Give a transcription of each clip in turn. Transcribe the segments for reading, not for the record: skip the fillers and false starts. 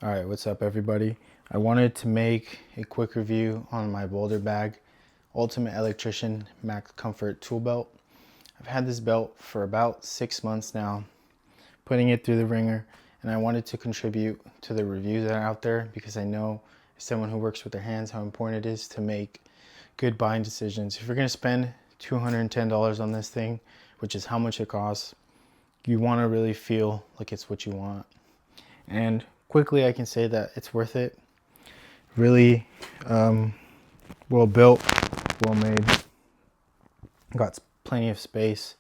Alright, what's up everybody? I wanted to make a quick review on my Boulder bag Ultimate Electrician Max Comfort tool belt. I've had this belt for about 6 months now, putting it through the ringer, and I wanted to contribute to the reviews that are out there because I know as someone who works with their hands how important it is to make good buying decisions. If you're going to spend $210 on this thing, which is how much it costs, you want to really feel like it's what you want. And quickly I can say that it's worth it. Really well built, well made, got plenty of space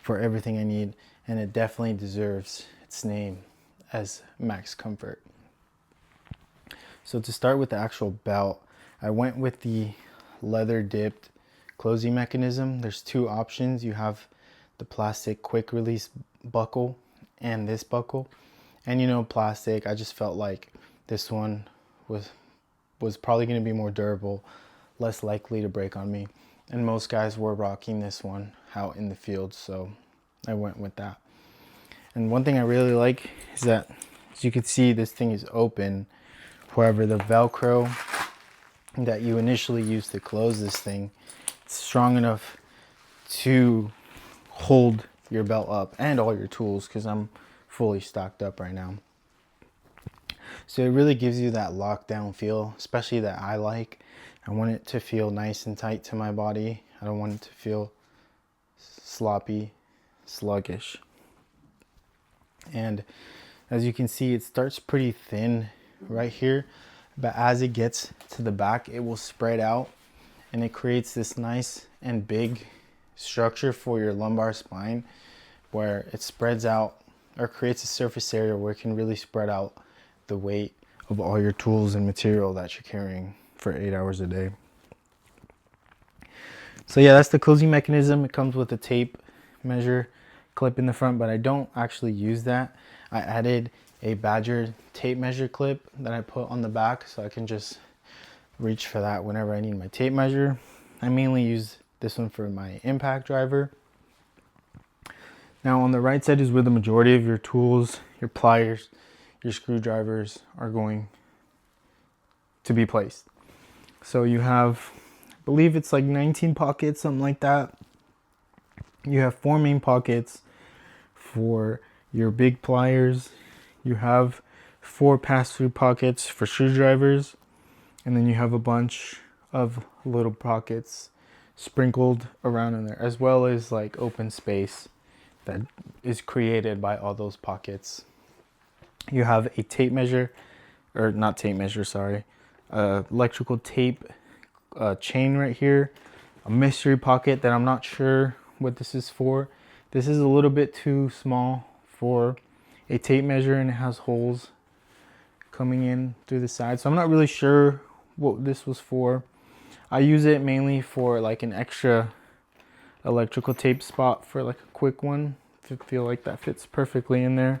for everything I need, and it definitely deserves its name as Max Comfort. So to start with the actual belt, I went with the leather dipped closing mechanism. There's two options. You have the plastic quick release buckle and this buckle. And you know, plastic, I just felt like this one was probably going to be more durable, less likely to break on me. And most guys were rocking this one out in the field, so I went with that. And one thing I really like is that, as you can see, this thing is open. However, the Velcro that you initially use to close this thing, it's strong enough to hold your belt up and all your tools, because I'm fully stocked up right now. So it really gives you that lockdown feel, especially that I like. I want it to feel nice and tight to my body. I don't want it to feel sloppy, sluggish. And as you can see, it starts pretty thin right here, but as it gets to the back, it will spread out and it creates this nice and big structure for your lumbar spine, where it spreads out or creates a surface area where it can really spread out the weight of all your tools and material that you're carrying for 8 hours a day. So yeah, that's the closing mechanism. It comes with a tape measure clip in the front, but I don't actually use that. I added a Badger tape measure clip that I put on the back, so I can just reach for that whenever I need my tape measure. I mainly use this one for my impact driver. Now on the right side is where the majority of your tools, your pliers, your screwdrivers are going to be placed. So you have, I believe it's like 19 pockets, something like that. You have 4 main pockets for your big pliers. You have 4 pass-through pockets for screwdrivers. And then you have a bunch of little pockets sprinkled around in there, as well as like open space that is created by all those pockets. You have a tape measure, or not tape measure, sorry, electrical tape chain right here, a mystery pocket that I'm not sure what this is for. This is a little bit too small for a tape measure, and it has holes coming in through the side, so I'm not really sure what this was for. I use it mainly for like an extra electrical tape spot for like a quick one. I feel like that fits perfectly in there.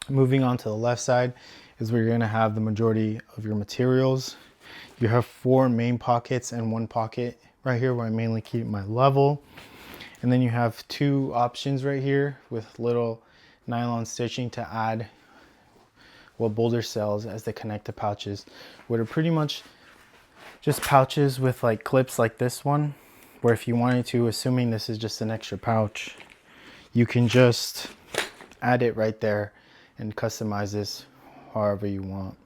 Moving on to the left side is where you're going to have the majority of your materials. You have 4 main pockets and 1 pocket right here where I mainly keep my level. And then you have 2 options right here with little nylon stitching to add what Boulder sells as the connector pouches, what are pretty much just pouches with like clips like this one, where if you wanted to, assuming this is just an extra pouch, you can just add it right there and customize this however you want.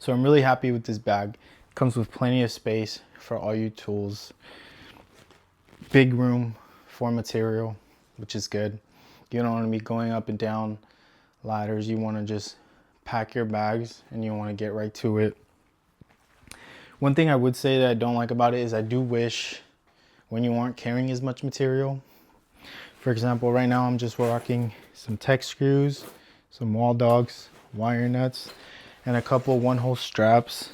So I'm really happy with this bag. It comes with plenty of space for all your tools, big room for material, which is good. You don't want to be going up and down ladders. You want to just pack your bags and you want to get right to it. One thing I would say that I don't like about it is I do wish when you aren't carrying as much material. For example, right now I'm just rocking some tech screws, some wall dogs, wire nuts, and a couple 1-hole straps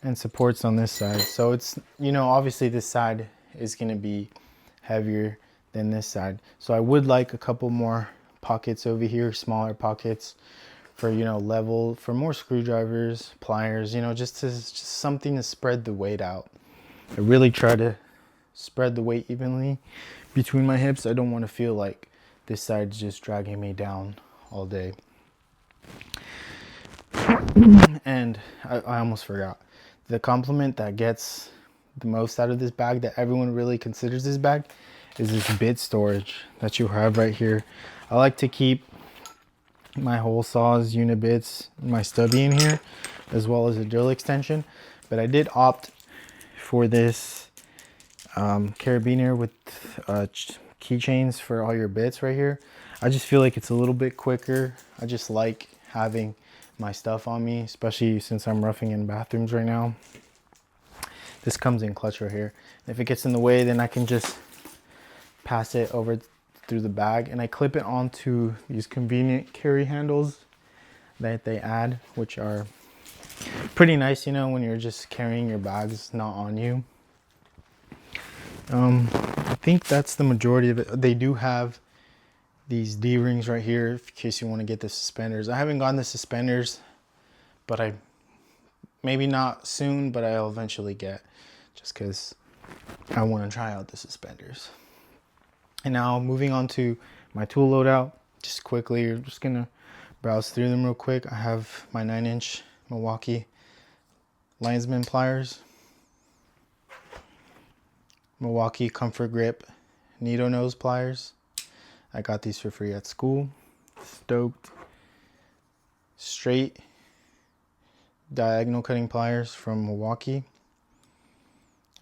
and supports on this side. So it's, you know, obviously this side is going to be heavier than this side. So I would like a couple more pockets over here, smaller pockets for, you know, level, for more screwdrivers, pliers, you know, just something to spread the weight out. I really try to spread the weight evenly between my hips. I don't want to feel like this side is just dragging me down all day. And I almost forgot. The compliment that gets the most out of this bag, that everyone really considers this bag, is this bit storage that you have right here. I like to keep my hole saws, unit bits, my stubby in here, as well as a drill extension. But I did opt for this carabiner with keychains for all your bits right here. I just feel like it's a little bit quicker. I just like having my stuff on me, especially since I'm roughing in bathrooms right now. This comes in clutch right here. If it gets in the way, then I can just pass it over through the bag, and I clip it onto these convenient carry handles that they add, which are pretty nice, you know, when you're just carrying your bags not on you. I think that's the majority of it. They do have these D-rings right here in case you want to get the suspenders. I haven't gotten the suspenders, but maybe not soon, but I'll eventually get, just because I want to try out the suspenders. And now moving on to my tool loadout, just quickly, you're just gonna browse through them real quick. I have my 9-inch Milwaukee linesman pliers, Milwaukee Comfort Grip Needle Nose pliers. I got these for free at school. Stoked. Straight diagonal cutting pliers from Milwaukee.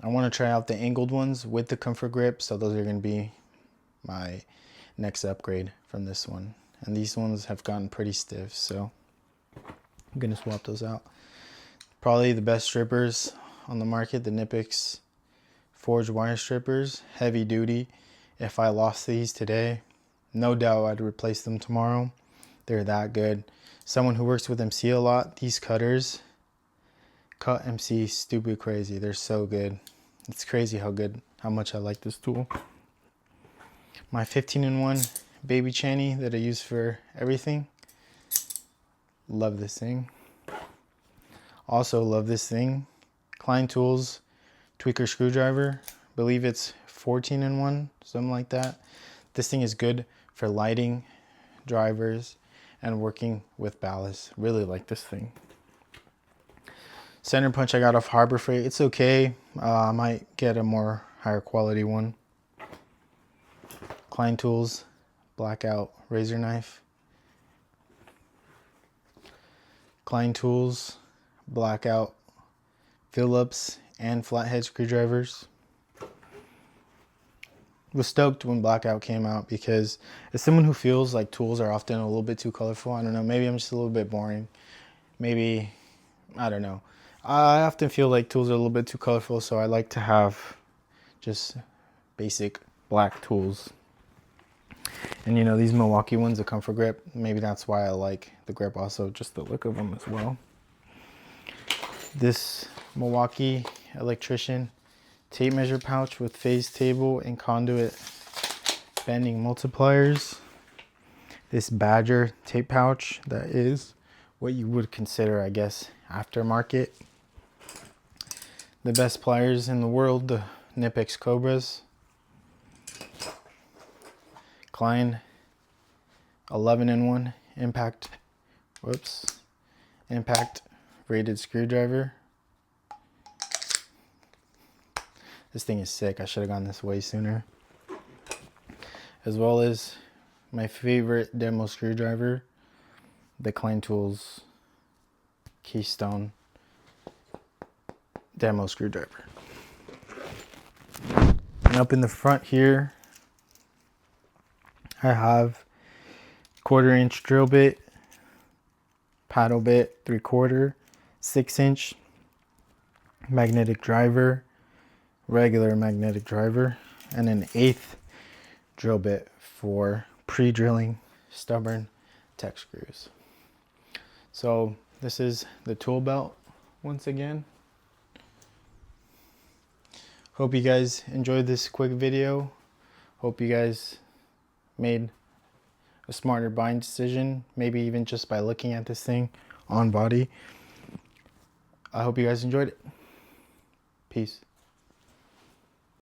I want to try out the angled ones with the Comfort Grip, so those are going to be my next upgrade from this one. And these ones have gotten pretty stiff, so I'm going to swap those out. Probably the best strippers on the market, the Nipix forged wire strippers, heavy duty. If I lost these today, no doubt I'd replace them tomorrow. They're that good. Someone who works with MC a lot, these cutters cut MC stupid crazy. They're so good. It's crazy how much I like this tool. My 15-in-1 baby tranny that I use for everything. Love this thing. Also love this thing. Klein Tools tweaker screwdriver. Believe it's 14-in-1, something like that. This thing is good for lighting, drivers, and working with ballast. Really like this thing. Center punch I got off Harbor Freight. It's okay. I might get a more higher quality one. Klein Tools blackout razor knife. Klein Tools blackout Phillips and flathead screwdrivers. Was stoked when blackout came out, because as someone who feels like tools are often a little bit too colorful, I don't know, maybe I'm just a little bit boring. Maybe, I don't know. I often feel like tools are a little bit too colorful, so I like to have just basic black tools. And you know, these Milwaukee ones, the Comfort Grip, maybe that's why I like the grip also, just the look of them as well. This Milwaukee Electrician tape measure pouch with phase table and conduit bending multipliers. This Badger tape pouch that is what you would consider, I guess, aftermarket. The best pliers in the world, the Nipix Cobras. Klein 11-in-1 impact rated screwdriver. This thing is sick. I should have gotten this way sooner. As well as my favorite demo screwdriver, the Klein Tools Keystone demo screwdriver. And up in the front here, I have 1/4-inch drill bit, paddle bit 3/4, 6-inch magnetic driver, regular magnetic driver, and an 1/8 drill bit for pre-drilling stubborn tech screws. So this is the tool belt once again. Hope you guys enjoyed this quick video. Hope you guys made a smarter buying decision, maybe even just by looking at this thing on body. I hope you guys enjoyed it. Peace.